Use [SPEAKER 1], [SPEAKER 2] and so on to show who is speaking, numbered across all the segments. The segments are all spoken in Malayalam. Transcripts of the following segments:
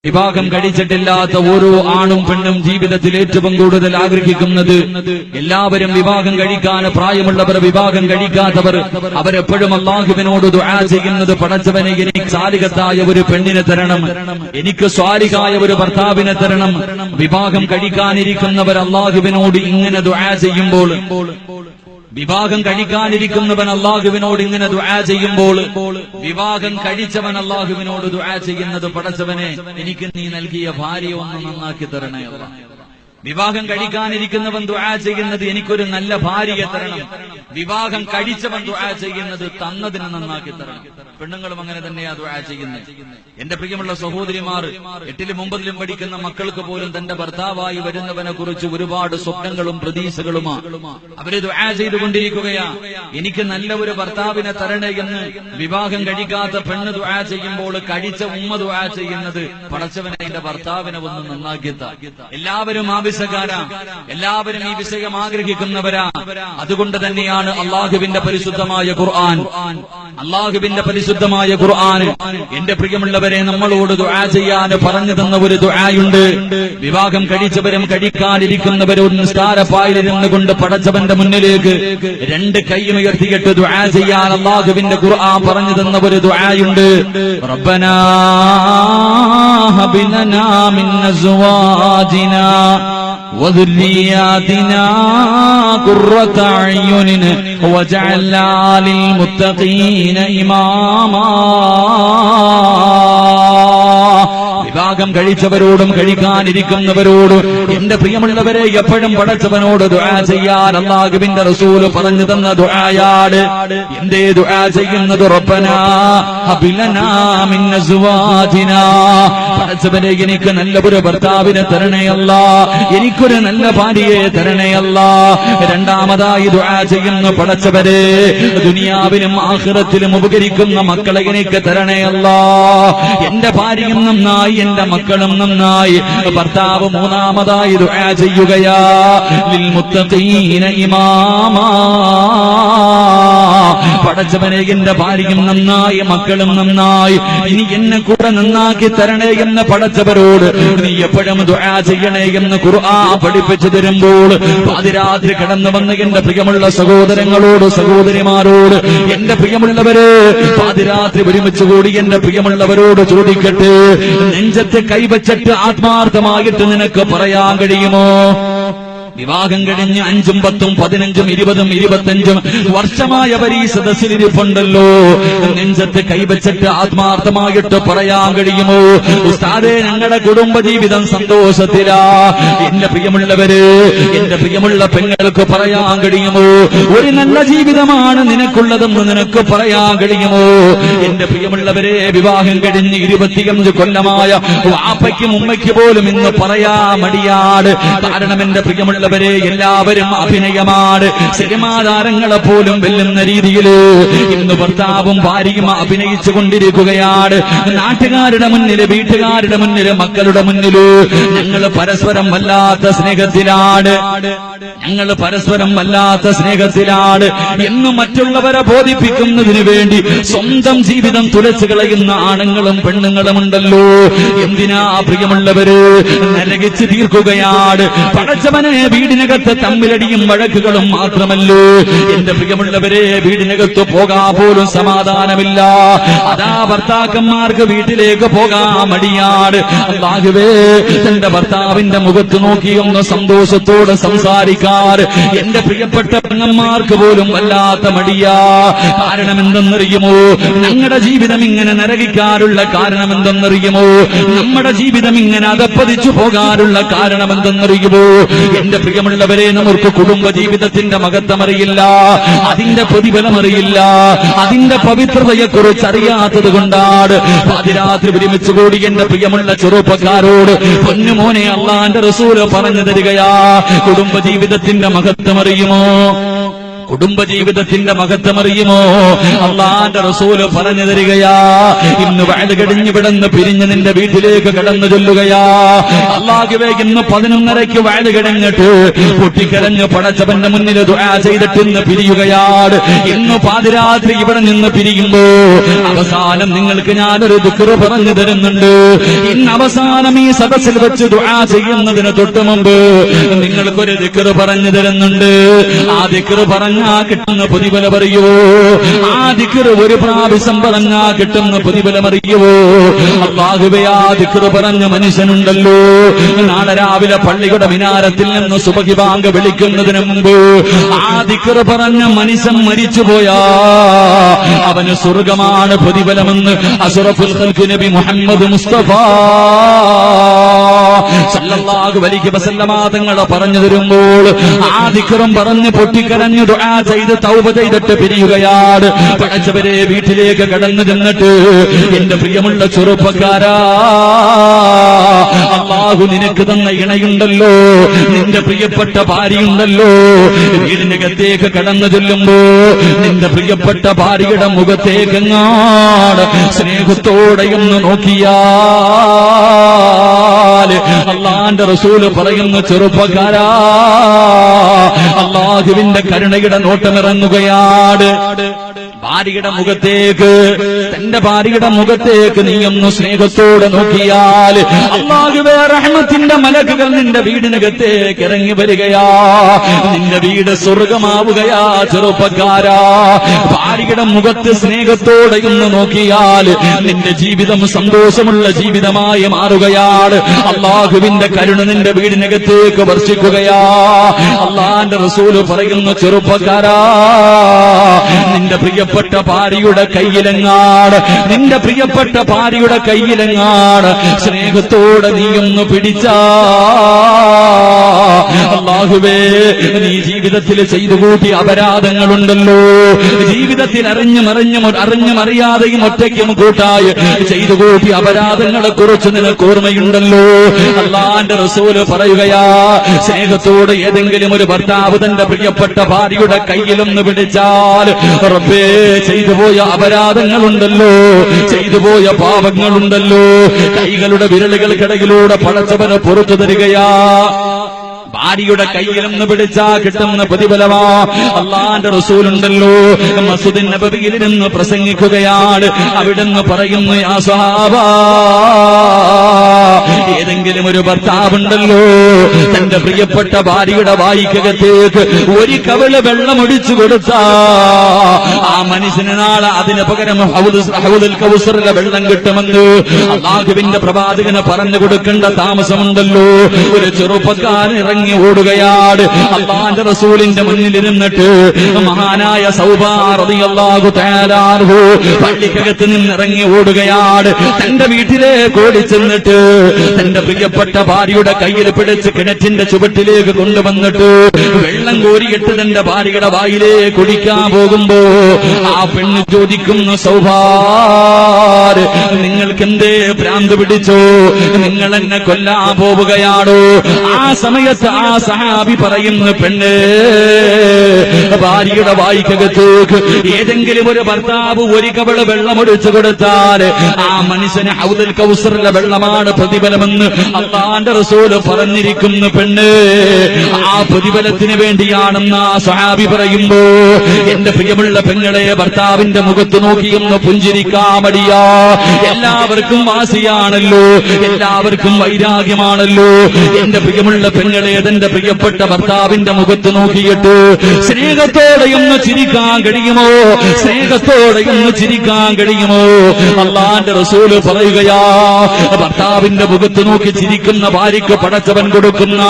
[SPEAKER 1] വിവാഹം കഴിച്ചിട്ടില്ലാത്ത ഓരോ ആണും പെണ്ണും ജീവിതത്തിൽ ഏറ്റവും കൂടുതൽ ആഗ്രഹിക്കുന്നത്, എല്ലാവരും വിവാഹം കഴിക്കാൻ പ്രായമുള്ളവർ, വിവാഹം കഴിക്കാത്തവർ, അവരെപ്പോഴും അല്ലാഹുവിനോട് ദുആ ചെയ്യുന്നത്, പടച്ചവനെ എനിക്ക് സാലിഹത്തായ ഒരു പെണ്ണിനെ തരണം, എനിക്ക് സ്വാലിഹായ ഒരു ഭർത്താവിനെ തരണം. വിവാഹം കഴിക്കാനിരിക്കുന്നവർ അല്ലാഹുവിനോട് ഇങ്ങനെ ദുആ ചെയ്യുമ്പോൾ, വിവാഹം കഴിക്കാനിരിക്കുന്നവൻ അല്ലാഹുവിനോട് ഇങ്ങനെ ദുആ ചെയ്യുമ്പോൾ, വിവാഹം കഴിച്ചവൻ അല്ലാഹുവിനോട് ദുആ ചെയ്യുന്നത്, പടച്ചവനെ എനിക്ക് നീ നൽകിയ ഭാര്യയെ ഒന്ന് നന്നാക്കി തരണേ അല്ലാഹ്. വിവാഹം കഴിക്കാനിരിക്കുന്നവൻ ദുആ ചെയ്യുന്നത്, എനിക്കൊരു നല്ല ഭാര്യയെ തരണം. വിവാഹം കഴിച്ചവൻ ദുആ ചെയ്യുന്നത്, തന്നതിന് നന്നാക്കി തരണം. പെണ്ണുങ്ങളും അങ്ങനെ തന്നെയാ ദുആ ചെയ്യുന്നത്. എന്റെ പ്രിയമുള്ള സഹോദരിമാർ, 8ലും 9ലും പഠിക്കുന്ന മക്കൾക്ക് പോലും തന്റെ ഭർത്താവായി വരുന്നവനെ കുറിച്ച് ഒരുപാട് സ്വപ്നങ്ങളും പ്രതീക്ഷകളുമാണ്. അവര് ദുആ ചെയ്തുകൊണ്ടിരിക്കുകയാ, എനിക്ക് നല്ല ഒരു ഭർത്താവിനെ തരണേ എന്ന്. വിവാഹം കഴിക്കാത്ത പെണ്ണ് ദുആ ചെയ്യുമ്പോൾ കഴിച്ച ഉമ്മ ദുആ ചെയ്യുന്നത്, പടച്ചവനെ എന്റെ ഭർത്താവിനെ ഒന്ന് നന്നാക്കിത്ത. എല്ലാവരും ആവശ്യക്കാരാ, എല്ലാവരും ഈ വിഷയം ആഗ്രഹിക്കുന്നവരാ. അതുകൊണ്ട് തന്നെയാണ് അല്ലാഹുവിന്റെ പരിശുദ്ധമായ ഖുർആൻ, അല്ലാഹുവിന്റെ പരിശുദ്ധമായ ഖുർആൻ എന്റെ പ്രിയമുള്ളവരെ നമ്മളോട് ദുആ ചെയ്യാൻ പറഞ്ഞു തന്ന ഒരു ദുആയുണ്ട്. വിവാഹം കഴിച്ചവരും കഴിക്കാനിരിക്കുന്നവരും നിസ്കാരപ്പായിലിരുന്നു കൊണ്ട് പടച്ചവന്റെ മുന്നിലേക്ക് 2 കൈയും ഉയർത്തിയിട്ട് ദുആ ചെയ്യാൻ അല്ലാഹുവിന്റെ ഖുർആൻ പറഞ്ഞു തന്ന ഒരു ദുആയുണ്ട്. റബ്ബനാ ഹബ് ലനാ മിൻ അസ്വാജിനാ وذرياتنا قرة أعين واجعلنا للمتقين إماما. വിവാഹം കഴിച്ചവരോടും കഴിക്കാനിരിക്കുന്നവരോടും എന്റെ പ്രിയമുള്ളവരെ എപ്പോഴും പടച്ചവനോട് ദുആ ചെയ്യാൻ അല്ലാഹുവിന്റെ റസൂൽ പറഞ്ഞു തന്ന ദുആയാണ്. എന്തേ ദുആ ചെയ്യുന്നത്? റബ്ബനാ ഹബ് ലനാ മിൻ അസ്വാജിനാ, പടച്ചവനെ എനിക്ക് നല്ല ഒരു ഭർത്താവിനെ തരണേ അല്ലാഹ്, എനിക്കൊരു നല്ല ഭാര്യയെ തരണേ അല്ലാഹ്. രണ്ടാമതായി ദുആ ചെയ്യുന്ന, പടച്ചവരെ ദുനിയാവിലും ആഖിറത്തിലും ഉപകരിക്കുന്ന മക്കളെ എനിക്ക് തരണേ അല്ലാഹ്, എന്റെ ഭാര്യയും നന്നായി, എന്റെ മക്കളും നന്നായി. ഭർത്താവ് മൂന്നാമതായി ദുആ ചെയ്യുകയാ, ലിൽ മുത്തഖീന ഇമാമാ, പടച്ചവനെ എന്റെ ഭാര്യയും നന്നായി, മക്കളും നന്നായി, ഇനി എന്നെ കൂടെ നന്നാക്കി തരണേ എന്ന് പടച്ചവരോട് നീ എപ്പോഴും ദുആ ചെയ്യണേ എന്ന് ഖുർആൻ പഠിപ്പിച്ചു തരുമ്പോൾ, പാതിരാത്രി കടന്നു വന്ന് എന്റെ പ്രിയമുള്ള സഹോദരങ്ങളോട്, സഹോദരിമാരോട്, എന്റെ പ്രിയമുള്ളവരെ പാതിരാത്രി ഒരുമിച്ച് കൂടി എന്റെ പ്രിയമുള്ളവരോട് ചോദിക്കട്ടെ, നെഞ്ചത്ത് കൈവച്ചിട്ട് ആത്മാർത്ഥമായിട്ട് നിനക്ക് പറയാൻ കഴിയുമോ? വിവാഹം കഴിഞ്ഞ് 5ഉം 10ഉം 15ഉം 20ഉം 25ഉം വർഷമായവർ ഈ സദസ്സിലിരിപ്പുണ്ടല്ലോ, നെഞ്ചത്ത് കൈവച്ചിട്ട് ആത്മാർത്ഥമായിട്ട് പറയാൻ കഴിയുമോ, ഉസ്താദേ ഞങ്ങളുടെ കുടുംബജീവിതം സന്തോഷത്തിലാ? എന്റെ പ്രിയമുള്ളവര്, എന്റെ പ്രിയമുള്ള പെങ്ങൾക്ക് പറയാൻ കഴിയുമോ, ഒരു നല്ല ജീവിതമാണ് നിനക്കുള്ളതെന്ന് നിനക്ക് പറയാൻ കഴിയുമോ? എന്റെ പ്രിയമുള്ളവരെ, വിവാഹം കഴിഞ്ഞ് 25 കൊല്ലമായ വാപ്പയ്ക്കും ഉമ്മയ്ക്ക് പോലും ഇന്ന് പറയാ മടിയാട്. കാരണം എന്റെ പ്രിയമുള്ള എല്ലാവരും അഭിനയമാണ്. സിനിമാ താരങ്ങളെ പോലും വെല്ലുന്ന രീതിയിൽ ഇന്ന് ഭർത്താവും ഭാര്യയും അഭിനയിച്ചു കൊണ്ടിരിക്കുകയാണ്. നാട്ടുകാരുടെ മുന്നില്, വീട്ടുകാരുടെ മുന്നില്, മക്കളുടെ മുന്നില് ഞങ്ങൾ പരസ്പരം വല്ലാത്ത സ്നേഹത്തിലാണ്, ഞങ്ങൾ പരസ്പരം വല്ലാത്ത സ്നേഹത്തിലാണ് എന്ന് മറ്റുള്ളവരെ ബോധിപ്പിക്കുന്നതിന് വേണ്ടി സ്വന്തം ജീവിതം തുലച്ചു കളയുന്ന ആണുങ്ങളും പെണ്ണുങ്ങളും ഉണ്ടല്ലോ. എന്തിനാ പ്രിയമുള്ളവര് നരകിച്ച് തീർക്കുകയാണ്. പടച്ചവനെ, വീടിനകത്ത് തമ്മിലടിയും വഴക്കുകളും മാത്രമല്ലോ എന്റെ പ്രിയമുള്ളവരെ, വീടിനകത്ത് പോകാൻ പോലും സമാധാനമില്ല. അതാ ഭർത്താക്കന്മാർക്ക് വീട്ടിലേക്ക് പോകാൻ മടിയാണ്. അല്ലാഹുവേ, തന്റെ ഭർത്താവിന്റെ മുഖത്ത് നോക്കിയൊന്ന് സന്തോഷത്തോടെ സംസാരിക്കാൻ എന്റെ പ്രിയപ്പെട്ട പെങ്ങന്മാർക്ക് പോലും വല്ലാത്ത മടിയാ. കാരണം എന്തെന്നറിയുമോ? ഞങ്ങളുടെ ജീവിതം ഇങ്ങനെ നരകിക്കാനുള്ള കാരണം എന്തെന്നറിയുമോ? നമ്മുടെ ജീവിതം ഇങ്ങനെ അധപ്പതിച്ചു പോകാനുള്ള കാരണം എന്തെന്നറിയുമോ? എന്റെ പ്രിയമുള്ളവരെ, നമുക്ക് കുടുംബജീവിതത്തിന്റെ മഹത്വം അറിയില്ല, അതിന്റെ പ്രതിഫലം അറിയില്ല, അതിന്റെ പവിത്രതയെക്കുറിച്ച് അറിയാത്തത് കൊണ്ടാണ് പാതിരാത്രി ഒരുമിച്ച് കൂടി എന്റെ പ്രിയമുള്ള ചെറുപ്പക്കാരോട് പൊന്നുമോനെ അല്ലാഹുവിന്റെ റസൂൽ പറഞ്ഞു തരികയാ, കുടുംബജീവിതത്തിന്റെ മഹത്വം അറിയുമോ? കുടുംബജീവിതത്തിന്റെ മഹത്വമറിയുമോ? അള്ളാന്റെ റസൂല് പറഞ്ഞു തരികയാ, ഇന്ന് വഅദ് കഴിഞ്ഞ് വിടന്ന് പിരിഞ്ഞ് നിന്റെ വീട്ടിലേക്ക് കടന്നു ചൊല്ലുകയാ. അല്ലാഹുവേ, ഇന്ന് 11:30 വഅദ് കഴിഞ്ഞിട്ട് പൊട്ടിക്കരഞ്ഞ് പടച്ചവന്റെ മുന്നിൽ ദുആ ചെയ്തിട്ട് ഇന്ന് പിരിയുകയാണ്. ഇന്ന് പാതിരാത്രി ഇവിടെ നിന്ന് പിരിയുമ്പോ അവസാനം നിങ്ങൾക്ക് ഞാനൊരു ദിക്ർ പറഞ്ഞു തരുന്നുണ്ട്. ഇന്ന് അവസാനം ഈ സദസ്സിൽ വെച്ച് ദുആ ചെയ്യുന്നതിന് തൊട്ട് മുമ്പ് നിങ്ങൾക്കൊരു ദിക്ർ പറഞ്ഞു തരുന്നുണ്ട്. ആ ദിക്ർ പറഞ്ഞാ കിട്ടുന്ന പ്രതിഫലം അറിയുവോ? ആ ദിക്ർ ഒരു പ്രാവശ്യം പറഞ്ഞാ കിട്ടുന്ന പ്രതിഫലം അറിയുവോ? അല്ലാഹുവേ, ആ ദിക്ർ പറഞ്ഞ മനുഷ്യനുണ്ടല്ലോ, നാളെ രാവിലെ പള്ളിയുടെ മിനാരത്തിൽ നിന്ന് സുബഹി ബാങ്ക് വിളിക്കുന്നതിന് മുമ്പ് ആ ദിക്ർ പറഞ്ഞ മനുഷ്യൻ മരിച്ചുപോയാ അവന് സ്വർഗമാണ് പ്രതിഫലമെന്ന് അഷ്റഫുൽ ഖൽഖ് നബി മുഹമ്മദ് മുസ്തഫ സല്ലല്ലാഹു അലൈഹി വസല്ലമ തങ്ങൾ പറഞ്ഞു തരുമ്പോൾ ആ ദിക്റും പറഞ്ഞ് പൊട്ടിക്കരഞ്ഞു ദുആ ചെയ്ത് തൗബ ചെയ്തിട്ട് പിരിയുകയാണ്. പടച്ചവരെ, വീട്ടിലേക്ക് കടന്നു ചെന്നിട്ട് എന്റെ പ്രിയമുള്ള ചെറുപ്പക്കാരാ, അല്ലാഹു നിനക്ക് തന്ന ഇണയുണ്ടല്ലോ, നിന്റെ പ്രിയപ്പെട്ട ഭാര്യയുണ്ടല്ലോ, വീടിനകത്തേക്ക് കടന്നു ചെല്ലുമ്പോ നിന്റെ പ്രിയപ്പെട്ട ഭാര്യയുടെ മുഖത്തേക്കെങ്ങാട് സ്നേഹത്തോടെയൊന്ന് നോക്കിയാൽ അല്ലാഹുവിന്റെ റസൂല് പറയുന്നു, ചെറുപ്പക്കാരാ, അല്ലാഹുവിന്റെ കരുണയുടെ നോട്ടമിറങ്ങുകയാണ്. ഭാര്യയുടെ മുഖത്തേക്ക്, തന്റെ ഭാര്യയുടെ മുഖത്തേക്ക് നീയൊന്ന് സ്നേഹത്തോടെ നോക്കിയാൽ അല്ലാഹുവേ, റഹ്മത്തിന്റെ മലക്കുകൾ നിന്റെ വീടിനകത്തേക്ക് ഇറങ്ങി വരികയാ. നിന്റെ വീട് സ്വർഗമാവുകയാ. ചെറുപ്പക്കാരാ, ഭാര്യയുടെ മുഖത്ത് സ്നേഹത്തോടെ ഒന്ന് നോക്കിയാൽ നിന്റെ ജീവിതം സന്തോഷമുള്ള ജീവിതമായി മാറുകയാണ്. അല്ലാഹുവിന്റെ കരുണ നിന്റെ വീടിനകത്തേക്ക് വർഷിക്കുകയാ. അല്ലാഹുവിന്റെ റസൂല് പറയുന്നു, ചെറുപ്പക്കാരാ, നിന്റെ പ്രിയപ്പെട്ട ഭാര്യയുടെ കയ്യിലെങ്ങാട്, നിന്റെ പ്രിയപ്പെട്ട ഭാര്യയുടെ കയ്യിലെങ്ങാട് സ്നേഹത്തോടെ നീയൊന്ന് പിടിച്ചാ അല്ലാഹുവേ, നീ ജീവിതത്തിൽ ചെയ്തു കൂട്ടിയ അപരാധങ്ങളുണ്ടല്ലോ, ജീവിതത്തിൽ അറിഞ്ഞും അറിയാതെയും ഒറ്റയ്ക്കും കൂട്ടായി ചെയ്തു കൂട്ടിയ അപരാധങ്ങളെ കുറിച്ച് നിനക്ക് ഓർമ്മയുണ്ടല്ലോ. അല്ലാഹുവിന്റെ റസൂല് പറയുകയാ, സ്നേഹത്തോടെ ഏതെങ്കിലും ഒരു ഭർത്താവ് തന്റെ പ്രിയപ്പെട്ട ഭാര്യയുടെ കയ്യിലൊന്ന് പിടിച്ചാൽ റബ്ബേ, ചെയ്തുപോയ അപരാധങ്ങളുണ്ടല്ലോ, ചെയ്തുപോയ പാപങ്ങളുണ്ടല്ലോ, കൈകളുടെ വിരലുകൾക്കിടയിലൂടെ പടച്ചവന് പുറത്തു തരികയാ. ഭാര്യയുടെ കയ്യിലൊന്ന് പിടിച്ചാ കിട്ടുന്ന പ്രതിഫലമാ. അല്ലാഹുവിന്റെ റസൂലുണ്ടല്ലോ, മസ്ജിദുൻ നബവിയിൽ നിന്ന് പ്രസംഗിക്കുകയാണ്. അവിടുന്ന് പറയുന്നു, യാ സ്വഹാബാ, ഏതെങ്കിലും ഒരു ഭർത്താവുണ്ടല്ലോ, തന്റെ പ്രിയപ്പെട്ട ഭാര്യയുടെ വായിക്കകത്തേക്ക് ഒരു കവിള് വെള്ളമൊഴിച്ചു കൊടുത്താ ആ മനുഷ്യന് നാളെ അതിന് പകരം ഹൗദുൽ കൗസറിലെ വെള്ളം കിട്ടുമെന്ന് അല്ലാഹുവിന്റെ പ്രവാചകന് പറഞ്ഞു കൊടുക്കേണ്ട താമസമുണ്ടല്ലോ. ഒരു ചെറുപ്പക്കാരൻ ഇറങ്ങി ഓടുകയാണ്. അല്ലാഹുവിന്റെ റസൂലിന്റെ മുന്നിൽ ഇരുന്നിട്ട് മഹാനായ സൗബാ റളിയല്ലാഹു തആല അൻഹു പള്ളിക്കകത്ത് നിന്നിറങ്ങി ഓടുകയാണ്. തന്റെ വീട്ടിലേക്ക് ഓടിച്ചെന്നിട്ട് തന്റെ പ്രിയപ്പെട്ട ഭാര്യയുടെ കയ്യിൽ പിടിച്ച് കിണറ്റിന്റെ ചുവട്ടിലേക്ക് കൊണ്ടുവന്നിട്ട് വെള്ളം കോരിയിട്ട് തന്റെ ഭാര്യയുടെ വായിലേക്ക് കുടിക്കാൻ പോകുമ്പോ ആ പെണ്ണ് ചോദിക്കുന്നു, സൗബാർ, നിങ്ങൾക്കെന്തേ ഭ്രാന്ത് പിടിച്ചോ? നിങ്ങൾ എന്നെ കൊല്ലാൻ പോവുകയാണോ? ആ സമയത്ത് ആ സഹാബി പറയുന്നു, പെണ്ണ്, ഭാര്യയുടെ വായിക്കകത്തേക്ക് ഏതെങ്കിലും ഒരു ഭർത്താവ് ഒരു കവള് വെള്ളമൊഴിച്ചു കൊടുത്താൽ ആ മനുഷ്യന് ഹൗദുൽ കൗസറിലെ വെള്ളമാണ് പ്രതിഫലമെന്ന് അല്ലാഹുവിന്റെ റസൂല് പറഞ്ഞിരിക്കുന്നു. പെണ്ണ്, ആ പ്രതിഫലത്തിന് വേണ്ടിയാണെന്ന് ആ സഹാബി പറയുമ്പോ എന്റെ പ്രിയമുള്ള പെങ്ങളെ, ഭർത്താവിന്റെ മുഖത്ത് നോക്കിയൊന്ന് പുഞ്ചിരിക്കാൻ മടിയാ. എല്ലാവർക്കും വാസിയാണല്ലോ, എല്ലാവർക്കും വൈരാഗ്യമാണല്ലോ. എന്റെ പ്രിയമുള്ള പെങ്ങളെ, തന്റെ പ്രിയപ്പെട്ട ഭർത്താവിന്റെ മുഖത്ത് നോക്കിയിട്ട് സ്നേഹത്തോടെയൊന്ന് ചിരിക്കാൻ കഴിയുമോ? സ്നേഹത്തോടെയൊന്ന് ചിരിക്കാൻ കഴിയുമോ? അല്ലാഹുവിന്റെ റസൂല് പറയുകയാ, ഭർത്താവിന്റെ മുഖത്ത് നോക്കി ചിരിക്കുന്ന ഭാര്യയ്ക്ക് പടച്ചവൻ കൊടുക്കുന്ന,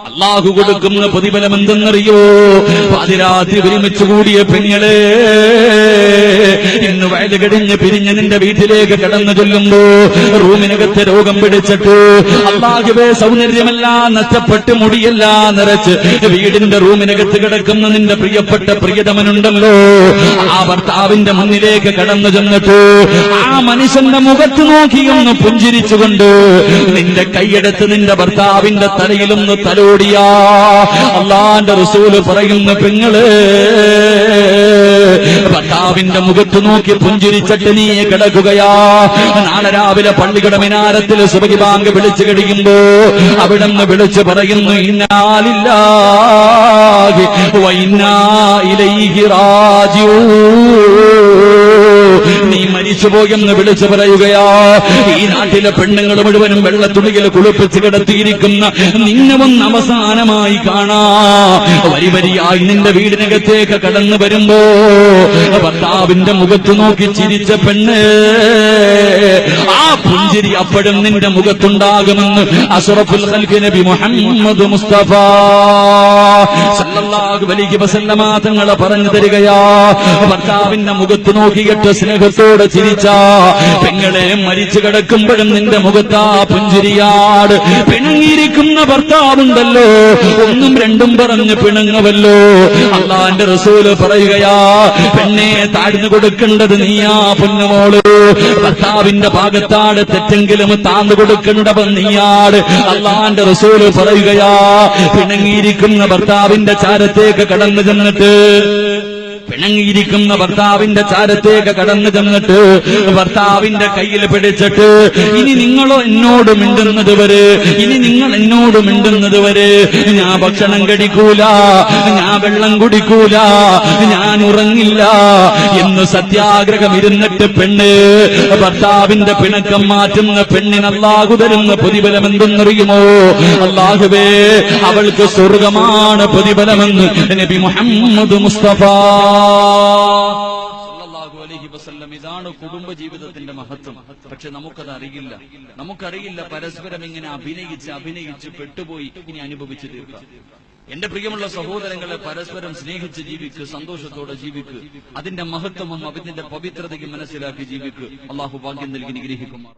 [SPEAKER 1] അല്ലാഹു കൊടുക്കുന്ന പ്രതിഫലം എന്തെന്നറിയോ? പാതിരാത്രി ഒരുമിച്ച് കൂടിയ പെങ്ങളെ, ഇന്ന് വയല് കഴിഞ്ഞ് പിരിഞ്ഞ് നിന്റെ വീട്ടിലേക്ക് കടന്നു ചൊല്ലുമ്പോ റൂമിനകത്ത് രോഗം പിടിച്ചിട്ട് അല്ലാഹുവേ, സൗന്ദര്യമെല്ലാം നഷ്ടപ്പെട്ട് മുടിയെല്ലാം നിറച്ച് വീടിന്റെ റൂമിനകത്ത് കിടക്കുന്ന നിന്റെ പ്രിയപ്പെട്ട പ്രിയതമനുണ്ടല്ലോ, ആ ഭർത്താവിന്റെ മുന്നിലേക്ക് കടന്നു ചെന്നിട്ട് ആ മനുഷ്യന്റെ മുഖത്ത് നോക്കിയൊന്ന് പുഞ്ചിരിച്ചുകൊണ്ട് നിന്റെ കൈയെടുത്ത് നിന്റെ ഭർത്താവിന്റെ തലയിലൊന്ന് തലോടി നടപടിയാ. അള്ളാന്റെ റസൂല് പറയുന്ന പെങ്ങള് ഭർത്താവിന്റെ മുഖത്ത് നോക്കി പുഞ്ചിരിച്ചിട്ട് നീ കിടക്കുകയാ. നാളെ രാവിലെ പള്ളിയുടെ മിനാരത്തിൽ സുബഹി ബാങ്ക് വിളിച്ചു കഴിയുമ്പോ അവിടുന്ന് വിളിച്ചു പറയുന്നു ഇന്നാ ലില്ലാഹി വ ഇന്നാ ഇലൈഹി റാജിഊൻ. നീ മരിച്ചുപോയെന്ന് വിളിച്ചു പറയുകയാ. ഈ നാട്ടിലെ പെണ്ണുങ്ങൾ മുഴുവനും വെള്ളത്തുണിയിൽ കുളിപ്പിച്ച് കിടത്തിയിരിക്കുന്ന നിന്നെ ഒന്ന് അവസാനമായി കാണാ. വരി വരിയായി നിന്റെ വീടിനകത്തേക്ക് കടന്നു വരുമ്പോ ഭർത്താവിന്റെ മുഖത്ത് നോക്കി ചിരിച്ച പെണ്ണ്, ആ പുഞ്ചിരി അപ്പോഴും നിന്റെ മുഖത്തുണ്ടാകുമെന്ന് അഷ്റഫുൽ ഖൽഖ് നബി മുഹമ്മദ് മുസ്തഫ സല്ലല്ലാഹു അലൈഹി വസല്ലമ തങ്ങൾ പറഞ്ഞു തരികയാ. ഭർത്താവിന്റെ മുഖത്ത് നോക്കിയിട്ട് സ്നേഹത്തോടെ ചിരിച്ച പെങ്ങളെ മരിച്ചു കിടക്കുമ്പോഴും നിന്റെ മുഖത്താ പുഞ്ചിരിയാട്. പിണങ്ങിയിരിക്കുന്ന ഭർത്താവുണ്ടല്ലോ, ഒന്നും രണ്ടും പറഞ്ഞ് പിണങ്ങവല്ലോ. അള്ളാന്റെ റസൂല് പറയുകയാ, പെണ്ണെ താഴ്ന്നു കൊടുക്കേണ്ടത് നീയാ പൊന്നുമോള്. ഭർത്താവിന്റെ ഭാഗത്താണ് തെറ്റെങ്കിലും താഴ്ന്നു കൊടുക്കേണ്ടവൻ നീയാട്. അള്ളാന്റെ റസൂല് പറയുകയാ, പിണങ്ങിയിരിക്കുന്ന ഭർത്താവിന്റെ ചാരത്തേക്ക് കടന്നു ചെന്നിട്ട് പിണങ്ങിയിരിക്കുന്ന ഭർത്താവിന്റെ ചാരത്തേക്ക് കടന്നു ചെന്നിട്ട് ഭർത്താവിന്റെ കയ്യിൽ പിടിച്ചിട്ട് ഇനി നിങ്ങളോ എന്നോട് മിണ്ടുന്നത് വരെ, ഇനി നിങ്ങൾ എന്നോട് മിണ്ടുന്നത് വരെ ഞാൻ ഭക്ഷണം കഴിക്കൂല, ഞാൻ വെള്ളം കുടിക്കൂല, ഞാൻ ഉറങ്ങില്ല എന്ന് സത്യാഗ്രഹം ഇരുന്നിട്ട് പെണ്ണ് ഭർത്താവിന്റെ പിണക്കം മാറ്റുന്ന പെണ്ണിന് അല്ലാഹു തരുന്ന പ്രതിഫലം എന്തെന്നറിയുമോ? അല്ലാഹുവേ, അവൾക്ക് സ്വർഗമാണ് പ്രതിഫലമെന്ന് നബി മുഹമ്മദ് മുസ്തഫ സല്ലല്ലാഹു അലൈഹി വസല്ലം. ഇതാണ് കുടുംബജീവിതത്തിന്റെ മഹത്വം. പക്ഷെ നമുക്കത് നമുക്കറിയില്ല പരസ്പരം ഇങ്ങനെ അഭിനയിച്ച് പെട്ടുപോയി ഇനി അനുഭവിച്ചു തീർക്കാം. എന്റെ പ്രിയമുള്ള സഹോദരങ്ങളെ, പരസ്പരം സ്നേഹിച്ച് ജീവിക്ക്, സന്തോഷത്തോടെ ജീവിക്ക്, അതിന്റെ മഹത്വവും അതിന്റെ പവിത്രതയും മനസ്സിലാക്കി ജീവിക്ക്. അള്ളാഹു ഭാഗ്യം നൽകി നിഗ്രഹിക്കുമാർ.